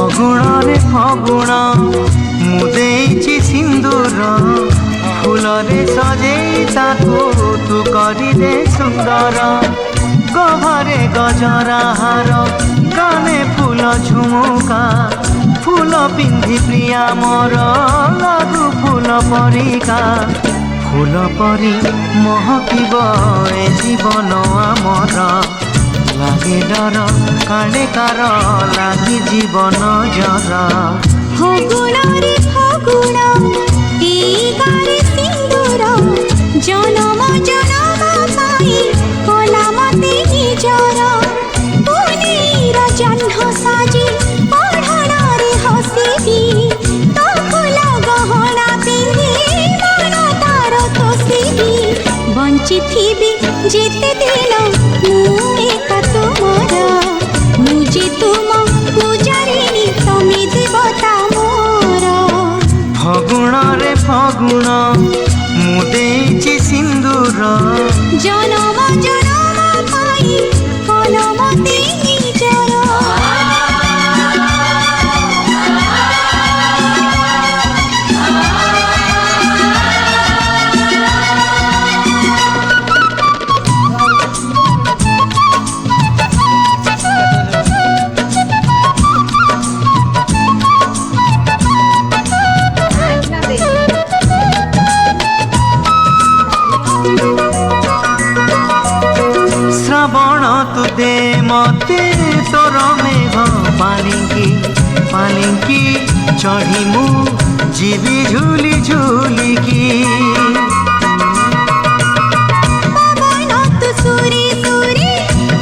ଫଗୁଣରେ ଫଗୁଣ ମୁଁ ଦେଇଛି ସିନ୍ଦୁର ଫୁଲରେ ସଜେଇ ତାକୁ ତୁ କରିଦେ ସୁନ୍ଦର ଗଭରେ ଗଜରା ହାର କାନେ ଫୁଲ ଝୁମୁକା ଫୁଲ ପିନ୍ଧି ପ୍ରିୟା ମୋର ଲାଗୁ ଫୁଲ ପରିକା ଫୁଲ ପରି ମହକିବ ଏ ଜୀବନ ଆମର লাগে ডর কালে কার লাগি জীবন জর ফগুণরে ফগুণ এই গারে সিন্দুর জনম জনম পাই কলা মতে নিজর পুনীর জহ্ন সাজি পঢ়ণরে হসিবি তো ফুল গহনা পিন্ধি মন তার তোষিবি বঞ্চিথিবি যেতে দিন মু একা তোমার মুঝে তুম পূজারিণী তুমি দেবতা মোর ফগুণরে ফগুণ মু দেইছি সিন্দুর জনম জনম পাই কলমতে নিজর শ্রাবণ তু দে মতে তোর মেঘ পালিঙ্কি চढ़ी মু ଯିବି ঝুলি ঝুলিকি পবন তু সুরে সুরে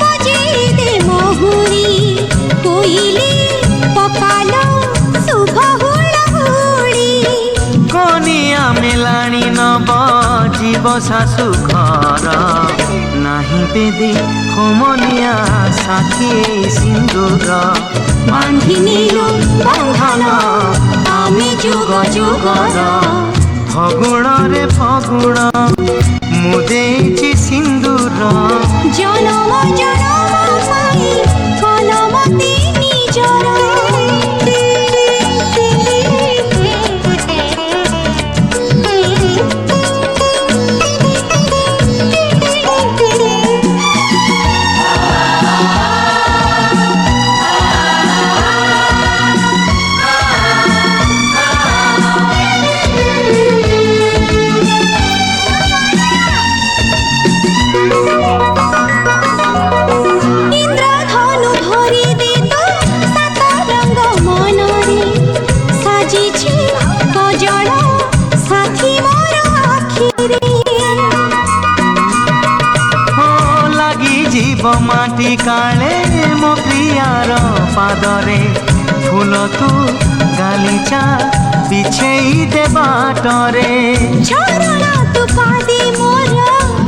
বজে দে মহুরি কোইলি পকাল শুভ হুড়হুড়ি কনিয়া মেলাণী নব জীব শাশু ঘর নাহি বেদি হোমনিয়া সাথী সিন্দুর বাঁধি নিল বন্ধন আমি যুগ যুগর ফগুণরে ফগুণ মু ଦେଇଛି সিন্দুর জনম জনম পাই কলমতে নিজর ইন্দ্রধনু ভরি দিত সাত রঙ্গ মনরে সাজিছে কজল সাথী মোর আখিরে ও লাগি জীব মাটি কাଳେ ମୋ ପ୍ରିୟାର ପାଦରେ ଫୁଲ ତୁ ଗାଲିଚା ବିଛେଇ ଦେ ବାଟରେ ঝরণ তু পাদে মোর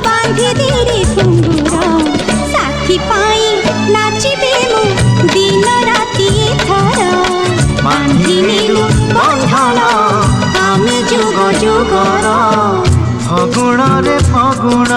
বাঁধি দিরে ঘুঙ্গুর সাথী পাই নাচিবে মু দিন রাতি থর বাঁধি নিলু বন্ধন আমি যুগ যুগর ଫଗୁଣରେ ଫଗୁଣ